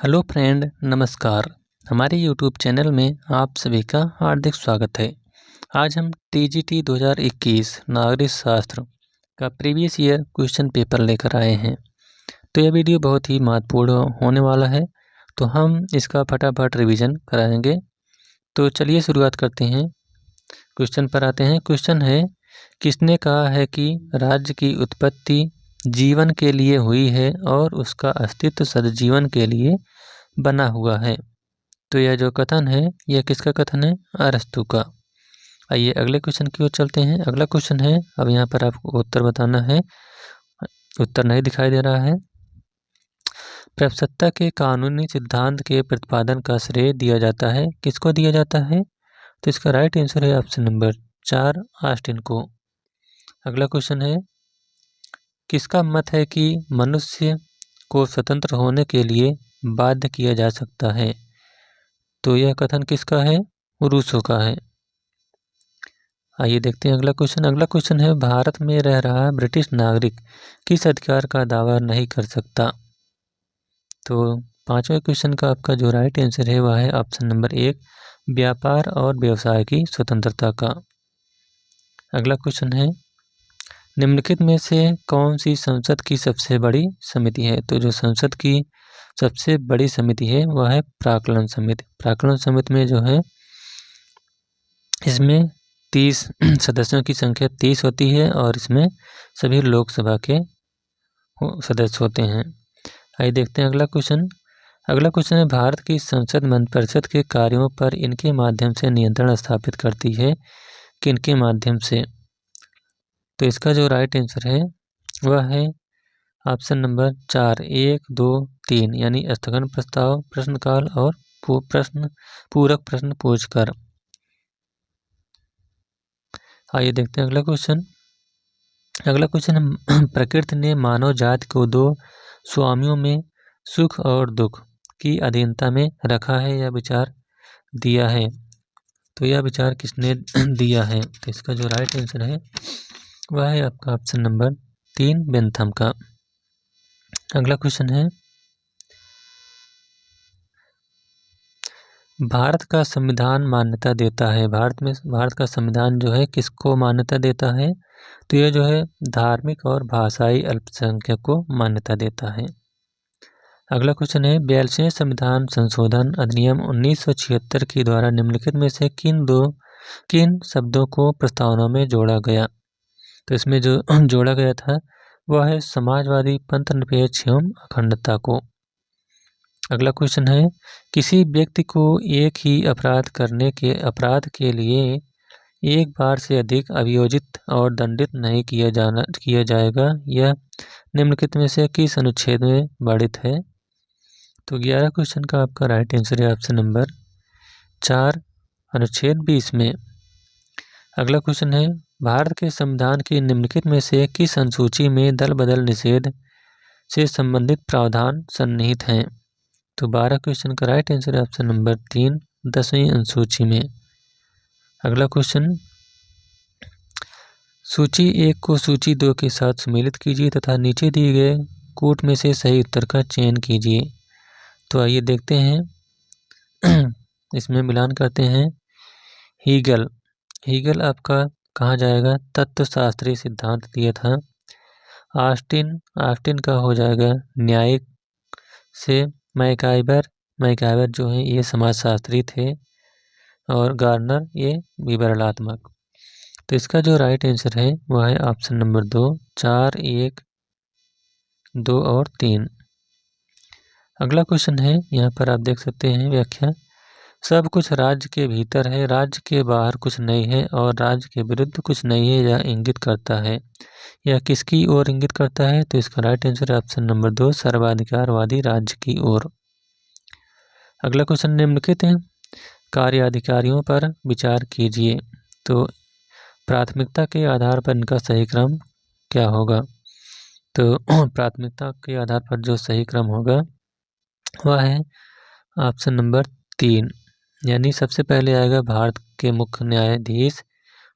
Hello friend, नमस्कार। हमारे YouTube channel में आप सभी का हार्दिक स्वागत है। आज हम टीजीटी 2021 नागरिक शास्त्र का प्रीवियस ईयर क्वेश्चन पेपर लेकर आए हैं। तो यह वीडियो बहुत ही महत्वपूर्ण होने वाला है, तो हम इसका फटाफट रिवीजन कराएंगे। तो चलिए शुरुआत करते हैं। क्वेश्चन पर आते हैं। क्वेश्चन है, किसने कहा है कि राज्य की उत्पत्ति जीवन के लिए हुई है और उसका अस्तित्व सदजीवन के लिए बना हुआ है? तो यह जो कथन है, यह किसका कथन है? अरस्तु का। आइए अगले क्वेश्चन की ओर चलते हैं। अगला क्वेश्चन है, अब यहाँ पर आपको उत्तर बताना है, उत्तर नहीं दिखाई दे रहा है। प्रजासत्ता के कानूनी सिद्धांत के प्रतिपादन का श्रेय दिया जाता है, किसको दिया जाता है? तो इसका राइट आंसर है ऑप्शन नंबर 4, ऑस्टिन को। अगला क्वेश्चन है, किसका मत है कि मनुष्य को स्वतंत्र होने के लिए बाध्य किया जा सकता है? तो यह कथन किसका है? रूसो का है। आइए देखते हैं अगला क्वेश्चन। अगला क्वेश्चन है, भारत में रह रहा ब्रिटिश नागरिक किस अधिकार का दावा नहीं कर सकता? तो पांचवें क्वेश्चन का आपका जो राइट आंसर है वह है ऑप्शन नंबर 1, व्यापार और व्यवसाय की स्वतंत्रता का। अगला क्वेश्चन है, निम्नलिखित में से कौन सी संसद की सबसे बड़ी समिति है? तो जो संसद की सबसे बड़ी समिति है वह है प्राक्कलन समिति। प्राक्कलन समिति में जो है, इसमें 30 सदस्यों की संख्या 30 होती है और इसमें सभी लोकसभा के सदस्य होते हैं। आइए देखते हैं अगला क्वेश्चन। अगला क्वेश्चन है, भारत की संसद मंत्रिपरिषद के कार्यों पर इनके माध्यम से नियंत्रण स्थापित करती है, किनके माध्यम से? तो इसका जो राइट आंसर है वह है ऑप्शन नंबर 4, 1, 2, 3, यानी स्थगन प्रस्ताव, प्रश्नकाल और पूरक प्रश्न पूछकर। आइए देखते हैं अगला क्वेश्चन। अगला क्वेश्चन, प्रकृति ने मानव जाति को 2 स्वामियों में सुख और दुख की अधीनता में रखा है, यह विचार दिया है। तो यह विचार किसने दिया है? तो इसका जो राइट आंसर है वह है आपका ऑप्शन नंबर 3, बेंथम का। अगला क्वेश्चन है, भारत का संविधान मान्यता देता है, भारत का संविधान जो है किसको मान्यता देता है? तो यह जो है धार्मिक और भाषाई अल्पसंख्यक को मान्यता देता है। अगला क्वेश्चन है, 42वें संविधान संशोधन अधिनियम 1976 के द्वारा निम्नलिखित में से किन शब्दों को प्रस्तावना में जोड़ा गया? तो इसमें जो जोड़ा गया था वह है समाजवादी, पंथ निरपेक्ष एवं अखंडता को। अगला क्वेश्चन है, किसी व्यक्ति को एक ही अपराध के लिए एक बार से अधिक अभियोजित और दंडित नहीं किया जाएगा, यह निम्नलिखित में से किस अनुच्छेद में वर्णित है? तो 11 क्वेश्चन का आपका राइट आंसर है ऑप्शन नंबर 4, अनुच्छेद 20 में। अगला क्वेश्चन है, भारत के संविधान की निम्नलिखित में से किस अनुसूची में दल बदल निषेध से संबंधित प्रावधान सन्निहित हैं? तो 12 क्वेश्चन का राइट आंसर है ऑप्शन नंबर 3, 10वीं अनुसूची में। अगला क्वेश्चन, सूची 1 को सूची 2 के साथ सम्मिलित कीजिए तथा नीचे दिए गए कूट में से सही उत्तर का चयन कीजिए। तो आइए देखते हैं इसमें मिलान करते हैं। हीगल आपका कहाँ जाएगा? तत्वशास्त्री सिद्धांत दिया था। ऑस्टिन का हो जाएगा न्यायिक से। मैकाइबर जो है ये समाजशास्त्री थे और गार्नर ये विवरणात्मक। तो इसका जो राइट आंसर है वह है ऑप्शन नंबर 2, 4, 1, 2 और 3। अगला क्वेश्चन है, यहाँ पर आप देख सकते हैं व्याख्या, सब कुछ राज्य के भीतर है, राज्य के बाहर कुछ नहीं है और राज्य के विरुद्ध कुछ नहीं है, यह इंगित करता है। यह किसकी ओर इंगित करता है? तो इसका राइट आंसर है ऑप्शन नंबर 2, सर्वाधिकारवादी राज्य की ओर। अगला क्वेश्चन, निम्नलिखित कार्याधिकारियों पर विचार कीजिए। तो प्राथमिकता के आधार पर इनका सही क्रम क्या होगा? तो प्राथमिकता के आधार पर जो सही क्रम होगा वह है ऑप्शन नंबर 3, यानी सबसे पहले आएगा भारत के मुख्य न्यायाधीश,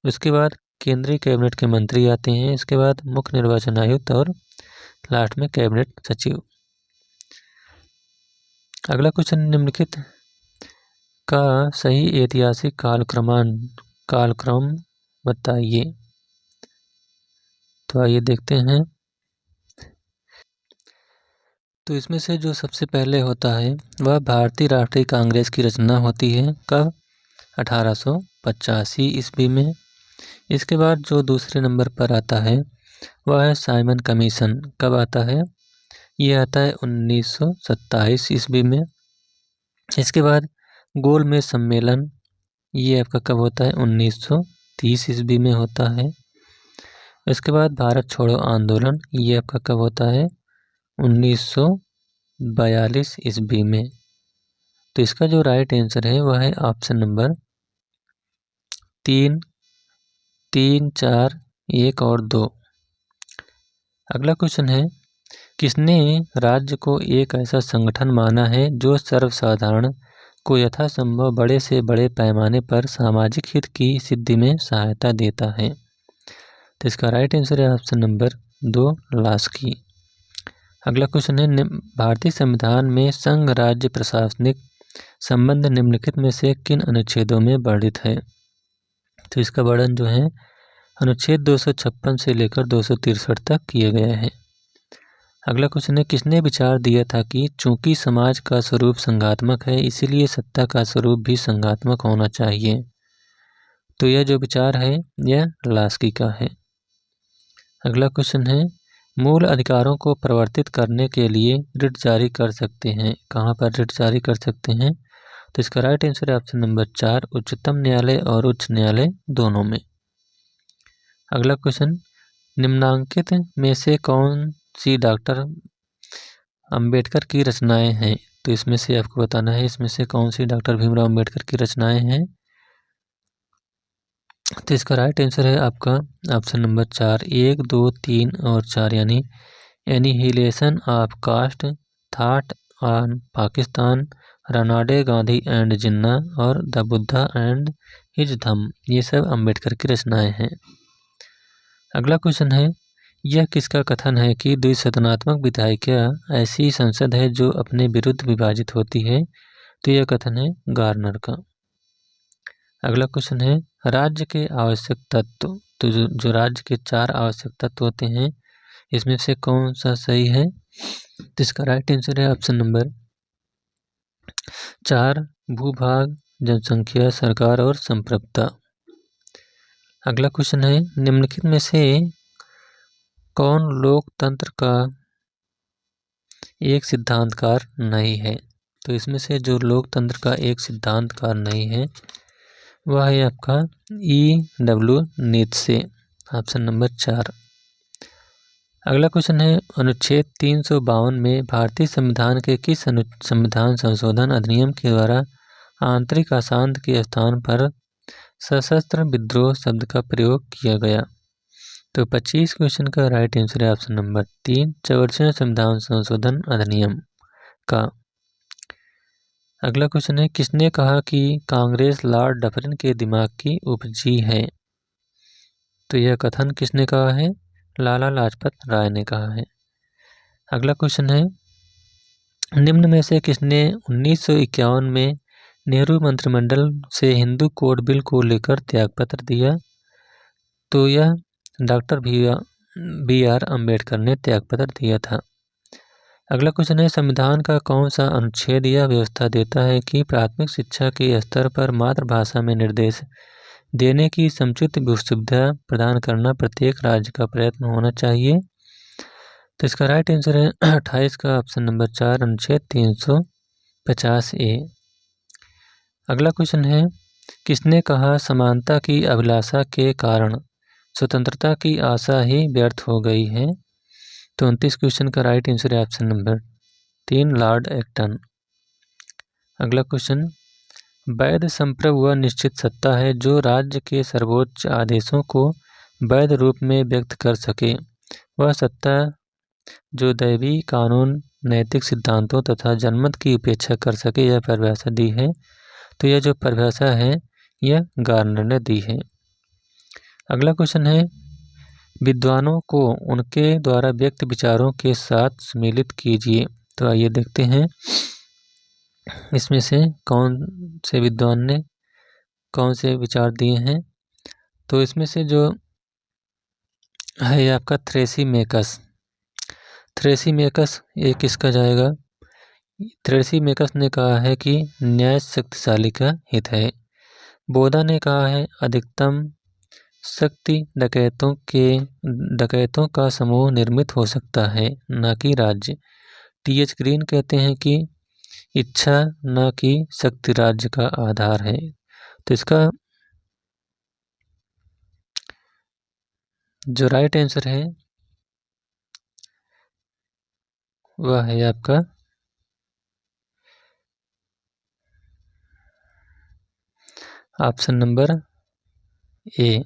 उसके बाद केंद्रीय कैबिनेट के मंत्री आते हैं, इसके बाद मुख्य निर्वाचन आयुक्त और लास्ट में कैबिनेट सचिव। अगला क्वेश्चन, निम्नलिखित का सही ऐतिहासिक कालक्रम बताइए। तो आइए देखते हैं। तो इसमें से जो सबसे पहले होता है वह भारतीय राष्ट्रीय कांग्रेस की रचना होती है। कब? 1885 ईस्वी में। इसके बाद जो दूसरे नंबर पर आता है वह है साइमन कमीशन। कब आता है? ये आता है 1927 ईस्वी में। इसके बाद गोलमेज सम्मेलन, ये आपका कब होता है? 1930 ईस्वी में होता है। इसके बाद भारत छोड़ो आंदोलन, ये आपका कब होता है? 1942 ईस्वी में। तो इसका जो राइट आंसर है वह है ऑप्शन नंबर 3, 4, 1 और 2। अगला क्वेश्चन है, किसने राज्य को एक ऐसा संगठन माना है जो सर्वसाधारण को यथासंभव बड़े से बड़े पैमाने पर सामाजिक हित की सिद्धि में सहायता देता है? तो इसका राइट आंसर है ऑप्शन नंबर 2, लास्की। अगला क्वेश्चन है, भारतीय संविधान में संघ राज्य प्रशासनिक संबंध निम्नलिखित में से किन अनुच्छेदों में वर्णित है? तो इसका वर्णन जो है अनुच्छेद 256 से लेकर 263 तक किए गए हैं। अगला क्वेश्चन है, किसने विचार दिया था कि चूंकि समाज का स्वरूप संघात्मक है इसीलिए सत्ता का स्वरूप भी संघात्मक होना चाहिए? तो यह जो विचार है यह लास्की का है। अगला क्वेश्चन है, मूल अधिकारों को परिवर्तित करने के लिए रिट जारी कर सकते हैं। कहाँ पर रिट जारी कर सकते हैं? तो इसका राइट आंसर है ऑप्शन नंबर 4, उच्चतम न्यायालय और उच्च न्यायालय दोनों में। अगला क्वेश्चन, निम्नांकित में से कौन सी डॉक्टर अंबेडकर की रचनाएं हैं? तो इसमें से आपको बताना है इसमें से कौन सी डॉक्टर भीमराव अंबेडकर की रचनाएं हैं। तो इसका राइट आंसर है आपका ऑप्शन नंबर 4, 1, 2, 3 और 4, यानी annihilation of caste, thought on Pakistan, Ranade, Gandhi and Jinnah और the Buddha and his Dhamma, ये सब अंबेडकर की रचनाएं हैं। अगला क्वेश्चन है, यह किसका कथन है कि द्विसदनात्मक विधायिका ऐसी संसद है जो अपने विरुद्ध विभाजित होती है? तो यह कथन है गार्नर का। अगला क्वेश्चन है, राज्य के आवश्यक तत्व। तो जो राज्य के 4 आवश्यक तत्व होते हैं इसमें से कौन सा सही है? तो इसका राइट आंसर है ऑप्शन नंबर 4, भूभाग, जनसंख्या, सरकार और संप्रभुता। अगला क्वेश्चन है, निम्नलिखित में से कौन लोकतंत्र का एक सिद्धांतकार नहीं है? तो इसमें से जो लोकतंत्र का एक सिद्धांतकार नहीं है वह है आपका E.W. Nietzsche, option number 4। अगला क्वेश्चन है, अनुच्छेद 352 में भारतीय संविधान के किस संविधान संशोधन अधिनियम के द्वारा आंतरिक अशांति के स्थान पर सशस्त्र विद्रोह शब्द का प्रयोग किया गया? तो 25 क्वेश्चन का राइट आंसर है ऑप्शन नंबर 3, 44वें संविधान संशोधन अधिनियम का। अगला क्वेश्चन है, किसने कहा कि कांग्रेस लॉर्ड डफरिन के दिमाग की उपजी है? तो यह कथन किसने कहा है? लाला लाजपत राय ने कहा है। अगला क्वेश्चन है, निम्न में से किसने 1951 में नेहरू मंत्रिमंडल से हिंदू कोड बिल को लेकर त्यागपत्र दिया? तो यह डॉक्टर बी.आर. अम्बेडकर ने त्यागपत्र दिया था। अगला क्वेश्चन है, संविधान का कौन सा अनुच्छेद यह व्यवस्था देता है कि प्राथमिक शिक्षा के स्तर पर मातृभाषा में निर्देश देने की समुचित सुविधा प्रदान करना प्रत्येक राज्य का प्रयत्न होना चाहिए? तो इसका राइट आंसर है 28 का ऑप्शन नंबर 4, अनुच्छेद 350A। अगला क्वेश्चन है, किसने कहा समानता की अभिलाषा के कारण स्वतंत्रता की आशा ही व्यर्थ हो गई है? तो 29 क्वेश्चन का राइट आंसर है ऑप्शन नंबर 3, लॉर्ड एक्टन। अगला क्वेश्चन, वैध संप्रभु वह निश्चित सत्ता है जो राज्य के सर्वोच्च आदेशों को वैध रूप में व्यक्त कर सके। वह सत्ता जो दैवीय कानून, नैतिक सिद्धांतों तथा जनमत की उपेक्षा कर सके, यह परिभाषा दी है। तो यह जो परिभाषा है यह गार्नर ने दी है। अगला क्वेश्चन है, विद्वानों को उनके द्वारा व्यक्त विचारों के साथ सम्मिलित कीजिए। तो आइए देखते हैं। इसमें से कौन से विद्वान ने कौन से विचार दिए हैं? तो इसमें से जो है आपका थ्रेसीमेकस ये किसका जाएगा? थ्रेसीमेकस ने कहा है कि न्याय शक्तिशाली का हित है। बोधा ने कहा है अधिकतम शक्ति डकैतों का समूह निर्मित हो सकता है, न कि राज्य। टी.एच. ग्रीन कहते हैं कि इच्छा न कि शक्ति राज्य का आधार है। तो इसका जो राइट आंसर है वह है आपका ऑप्शन नंबर ए।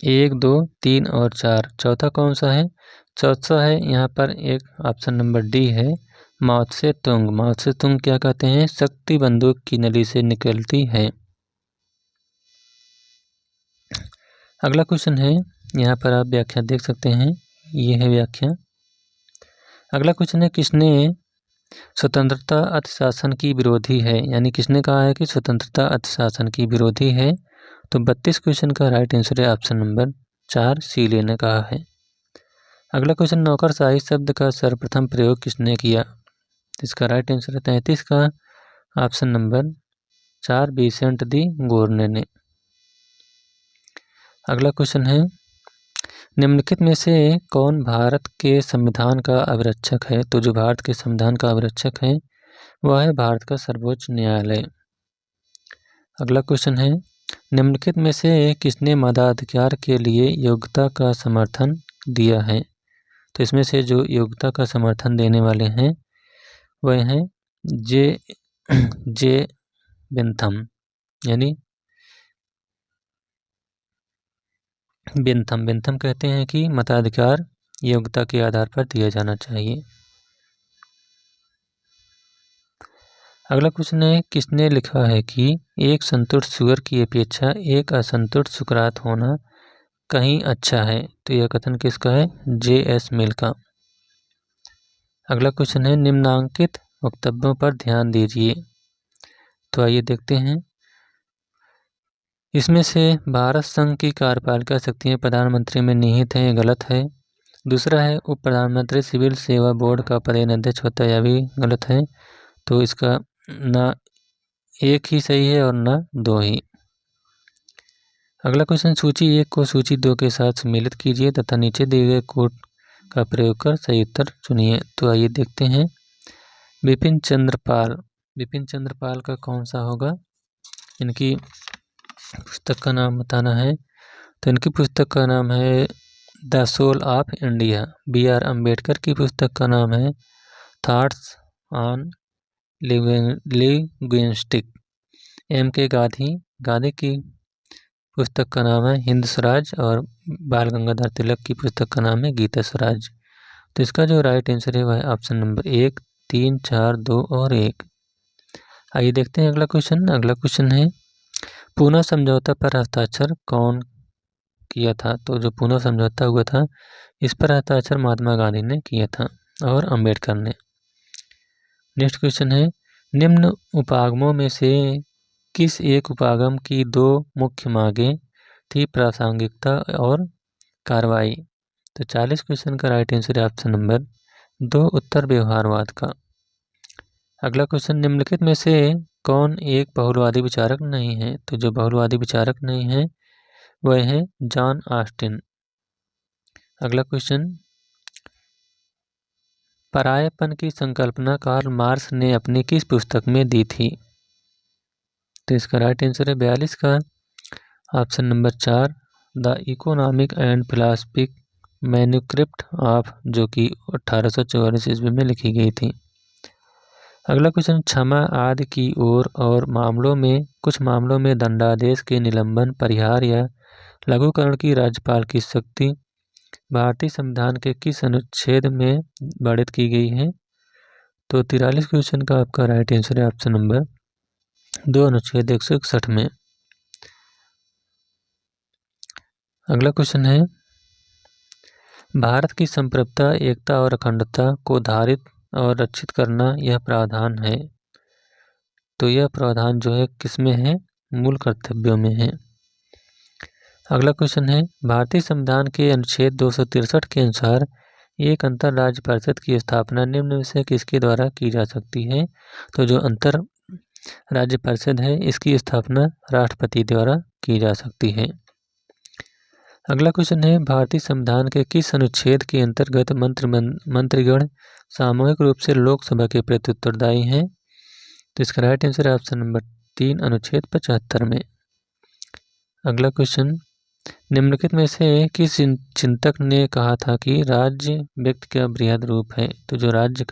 1, 2, 3 और 4। चौथा कौन सा है? चौथा है यहाँ पर एक ऑप्शन नंबर डी है, माओ त्से तुंग। माओ त्से तुंग क्या कहते हैं? शक्ति बंदूक की नली से निकलती है। अगला क्वेश्चन है, यहाँ पर आप व्याख्या देख सकते हैं, ये है व्याख्या। अगला क्वेश्चन है, किसने स्वतंत्रता अतिशासन की विरोधी है? यानी किसने कहा है कि स्वतंत्रता अतिशासन की विरोधी है? तो 32 क्वेश्चन का राइट आंसर है ऑप्शन नंबर 4, सीले ने कहा है। अगला क्वेश्चन, नौकरशाही शब्द का सर्वप्रथम प्रयोग किसने किया? इसका राइट आंसर है 33 का ऑप्शन नंबर 4, विसेंट दी गोर्ने ने। अगला क्वेश्चन है, निम्नलिखित में से कौन भारत के संविधान का अभिरक्षक है? तो जो भारत के संविधान का अभिरक्षक है वह है भारत का सर्वोच्च न्यायालय। अगला क्वेश्चन है, निम्नलिखित में से किसने मताधिकार के लिए योग्यता का समर्थन दिया है? तो इसमें से जो योग्यता का समर्थन देने वाले हैं वह हैं जे बेंथम, यानी बेंथम कहते हैं कि मताधिकार योग्यता के आधार पर दिया जाना चाहिए। अगला क्वेश्चन है, किसने लिखा है कि एक संतुष्ट सुअर की अपेक्षा एक असंतुष्ट सुकरात होना कहीं अच्छा है? तो यह कथन किसका है? जे.एस. मिल का। अगला क्वेश्चन है, निम्नांकित वक्तव्यों पर ध्यान दीजिए। तो आइए देखते हैं, इसमें से भारत संघ की कार्यपालिका शक्तियाँ प्रधानमंत्री में निहित हैं, ये गलत है। दूसरा है, उप प्रधानमंत्री सिविल सेवा बोर्ड का पदेन अध्यक्ष होता है, यह भी गलत है। तो इसका ना एक ही सही है और ना दो ही। अगला क्वेश्चन, सूची 1 को सूची 2 के साथ सम्मिलित कीजिए तथा नीचे दिए गए कोड का प्रयोग कर सही उत्तर चुनिए। तो आइए देखते हैं, बिपिन चंद्र पाल का कौन सा होगा? इनकी पुस्तक का नाम बताना है। तो इनकी पुस्तक का नाम है the soul of India. B.R. Ambedkar की पुस्तक का नाम है thoughts on linguistic. M.K. Gandhi की पुस्तक का नाम है हिंद स्वराज और बाल गंगाधर तिलक की पुस्तक का नाम है गीता स्वराज। तो इसका जो राइट आंसर है वह है ऑप्शन नंबर 1, 3, 4, 2 और 1। आइए देखते हैं अगला क्वेश्चन है, पूना समझौता पर हस्ताक्षर कौन किया था? तो जो पूना समझौता हुआ था इस पर हस्ताक्षर महात्मा गांधी ने किया था और अम्बेडकर ने। नेक्स्ट क्वेश्चन है, निम्न उपागमों में से किस एक उपागम की 2 मुख्य मांगें थी? प्रासंगिकता और कार्रवाई। तो 40 क्वेश्चन का राइट आंसर है ऑप्शन नंबर 2, उत्तर व्यवहारवाद का। अगला क्वेश्चन, निम्नलिखित में से कौन एक बहुलवादी विचारक नहीं है? तो जो बहुलवादी विचारक नहीं है वह है जॉन ऑस्टिन। अगला क्वेश्चन, परायेपन की संकल्पना कार्ल मार्क्स ने अपनी किस पुस्तक में दी थी? तो इसका राइट आंसर है 42 का option number 4, the economic and philosophic manuscript of, जो कि 1844 ईस्वी में लिखी गई थी। अगला क्वेश्चन, क्षमा आदि की ओर और कुछ मामलों में दंडादेश के निलंबन, परिहार या लघुकरण की राज्यपाल की शक्ति भारतीय संविधान के किस अनुच्छेद में वर्णित की गई है? तो 43 क्वेश्चन का आपका राइट आंसर है ऑप्शन नंबर 2, अनुच्छेद 161 में। अगला क्वेश्चन है, भारत की संप्रभुता, एकता और अखंडता को धारित और रक्षित करना यह प्रावधान है। तो यह प्रावधान जो है किसमें है? मूल कर्तव्यों में है। अगला क्वेश्चन है, भारतीय संविधान के अनुच्छेद 263 के अनुसार एक अंतर राज्य परिषद की स्थापना निम्न में से किसके द्वारा की जा सकती है? तो जो अंतर राज्य परिषद है इसकी स्थापना राष्ट्रपति द्वारा की जा सकती है। अगला क्वेश्चन है, भारतीय संविधान के किस अनुच्छेद के अंतर्गत मंत्रीगण सामूहिक रूप से लोकसभा के प्रति उत्तरदायी हैं? तो इसका राइट आंसर है ऑप्शन नंबर 3, अनुच्छेद 75 में। अगला क्वेश्चन, निम्नलिखित में से किस चिंतक ने कहा था कि राज्य व्यक्ति का बृहद रूप है? तो जो राज्य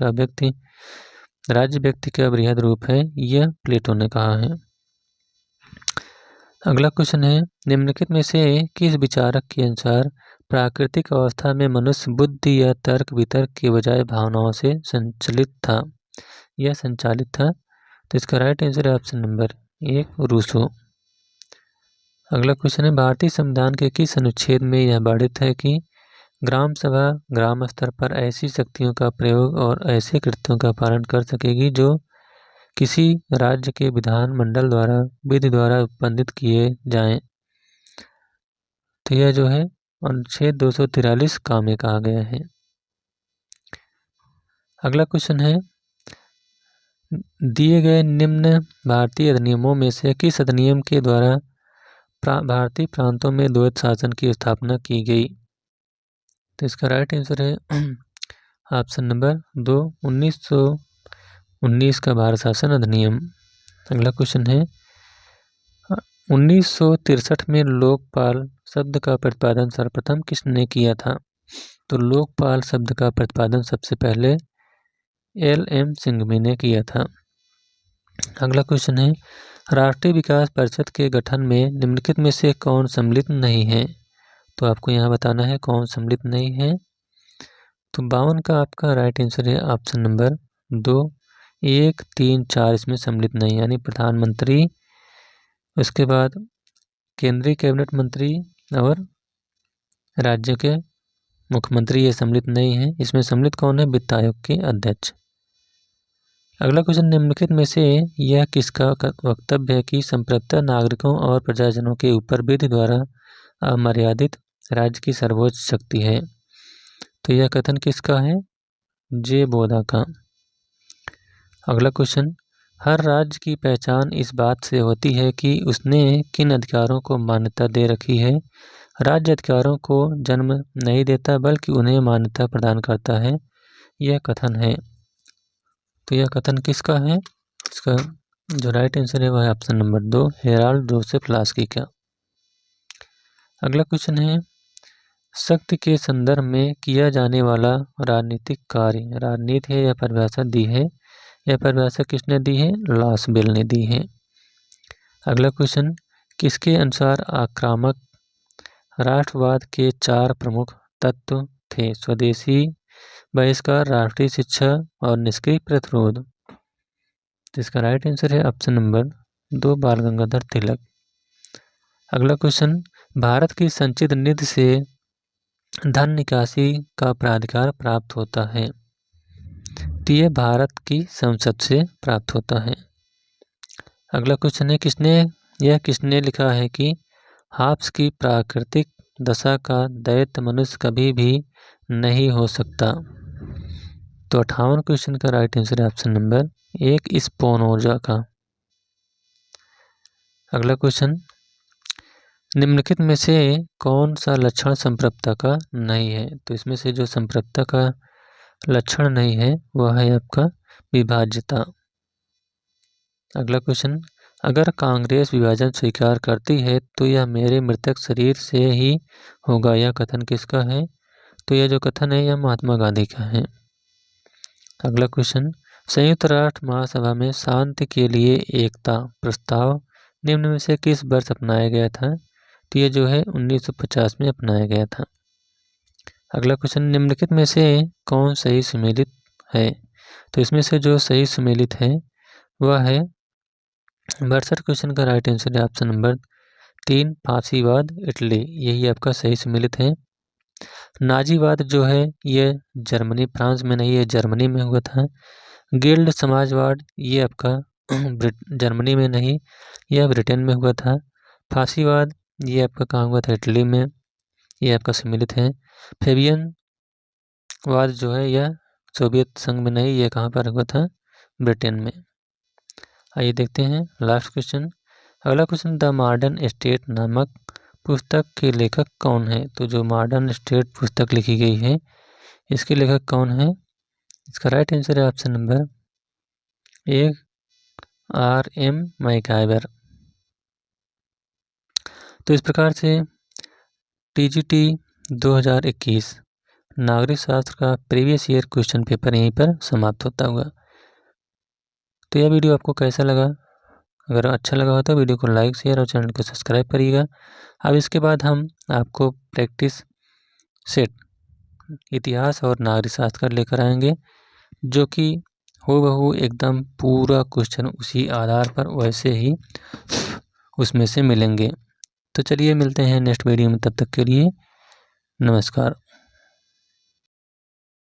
व्यक्ति का बृहद रूप है यह प्लेटो ने कहा है। अगला क्वेश्चन है, निम्नलिखित में से किस विचारक के अनुसार प्राकृतिक अवस्था में मनुष्य बुद्धि या तर्क वितर्क के बजाय भावनाओं से संचालित था? तो इसका राइट आंसर है ऑप्शन नंबर 1, रूसो। अगला क्वेश्चन है, भारतीय संविधान के किस अनुच्छेद में यह वर्णित है कि ग्राम सभा ग्राम स्तर पर ऐसी शक्तियों का प्रयोग और ऐसे कृत्यों का पालन कर सकेगी जो किसी राज्य के विधान मंडल द्वारा विधि द्वारा उत्पन्नित किए जाएं? तो यह जो है अनुच्छेद 243 का में कहा गया है। अगला क्वेश्चन है, दिए गए निम्न भारतीय अधिनियमों में से किस अधिनियम के द्वारा भारतीय प्रांतों में द्वैत शासन की स्थापना की गई? तो इसका राइट आंसर है ऑप्शन नंबर 2, 1919 का भारत शासन अधिनियम। अगला क्वेश्चन है, 1963 में लोकपाल शब्द का प्रतिपादन सर्वप्रथम किसने किया था? तो लोकपाल शब्द का प्रतिपादन सबसे पहले L.M. सिंघवी ने किया था। अगला क्वेश्चन है, राष्ट्रीय विकास परिषद के गठन में निम्नलिखित में से कौन सम्मिलित नहीं है? तो आपको यहाँ बताना है कौन सम्मिलित नहीं है। तो 52 का आपका राइट आंसर है ऑप्शन नंबर 2, 1, 3, 4 इसमें सम्मिलित नहीं, यानी प्रधानमंत्री, उसके बाद केंद्रीय कैबिनेट मंत्री और राज्य के मुख्यमंत्री ये सम्मिलित नहीं है। इसमें सम्मिलित कौन है? वित्त आयोग के अध्यक्ष। अगला क्वेश्चन, निम्नलिखित में से यह किसका वक्तव्य है कि संप्रभुता नागरिकों और प्रजाजनों के ऊपर विधि द्वारा अमर्यादित राज्य की सर्वोच्च शक्ति है? तो यह कथन किसका है? जे बोधा का। अगला क्वेश्चन, हर राज्य की पहचान इस बात से होती है कि उसने किन अधिकारों को मान्यता दे रखी है। राज्य अधिकारों को जन्म नहीं देता बल्कि उन्हें मान्यता प्रदान करता है, यह कथन है। तो यह कथन किसका है? इसका जो राइट आंसर है वह है option number 2, Herald Joseph Laski का। अगला क्वेश्चन है, शक्ति के संदर्भ में किया जाने वाला राजनीतिक कार्य, राजनीति है, यह परिभाषा दी है। यह परिभाषा किसने दी है? लासबेल ने दी है। अगला क्वेश्चन, किसके अनुसार आक्रामक राष्ट्रवाद के 4 प्रमुख तत्व थे? स्वदेशी बहिष्कार, राष्ट्रीय शिक्षा और निष्क्रिय प्रतिरोध। तो इसका राइट आंसर है ऑप्शन नंबर 2, बाल गंगाधर तिलक। अगला क्वेश्चन, भारत की संचित निधि से धन निकासी का प्राधिकार प्राप्त होता है? तो यह भारत की संसद से प्राप्त होता है। अगला क्वेश्चन है, किसने लिखा है कि हाब्स की प्राकृतिक दशा का दैत्य मनुष्य कभी भी नहीं हो सकता? तो 58 क्वेश्चन का राइट आंसर है ऑप्शन नंबर 1, स्पिनोजा का। अगला क्वेश्चन, निम्नलिखित में से कौन सा लक्षण संप्रभुता का नहीं है? तो इसमें से जो संप्रभुता का लक्षण नहीं है वह है आपका विभाज्यता। अगला क्वेश्चन, अगर कांग्रेस विभाजन स्वीकार करती है तो यह मेरे मृतक शरीर से ही होगा, यह कथन किसका है? तो यह जो कथन है यह महात्मा गांधी का है। अगला क्वेश्चन, संयुक्त राष्ट्र महासभा में शांति के लिए एकता प्रस्ताव निम्न में से किस वर्ष अपनाया गया था? तो ये जो है 1950 में अपनाया गया था। अगला क्वेश्चन, निम्नलिखित में से कौन सही सुमेलित है? तो इसमें से जो सही सुमेलित है वह है 62 क्वेश्चन का राइट आंसर है ऑप्शन नंबर 3, फांसीवाद इटली, यही आपका सही सुमेलित है। नाजीवाद जो है ये जर्मनी, फ्रांस में नहीं, ये जर्मनी में हुआ था। गिल्ड समाजवाद ये आपका जर्मनी में नहीं, यह ब्रिटेन में हुआ था। फांसीवाद ये आपका कहाँ हुआ था? इटली में, ये आपका सम्मिलित है। फेबियन वाद जो है यह सोवियत संघ में नहीं, ये कहाँ पर हुआ था? ब्रिटेन में। आइए देखते हैं लास्ट क्वेश्चन। अगला क्वेश्चन, द मॉडर्न स्टेट नामक पुस्तक के लेखक कौन है? तो जो मॉडर्न स्टेट पुस्तक लिखी गई है इसके लेखक कौन है? इसका राइट आंसर है ऑप्शन नंबर 1, R.M. मैकआइवर। तो इस प्रकार से TGT 2021 नागरिक शास्त्र का प्रीवियस ईयर क्वेश्चन पेपर यहीं पर समाप्त होता हुआ। तो यह वीडियो आपको कैसा लगा? अगर अच्छा लगा हो तो वीडियो को लाइक, शेयर और चैनल को सब्सक्राइब करिएगा। अब इसके बाद हम आपको प्रैक्टिस सेट इतिहास और नागरिक शास्त्र का लेकर आएंगे, जो कि हूबहू एकदम पूरा क्वेश्चन उसी आधार पर वैसे ही उसमें से मिलेंगे। तो चलिए मिलते हैं नेक्स्ट वीडियो में, तब तक के लिए नमस्कार।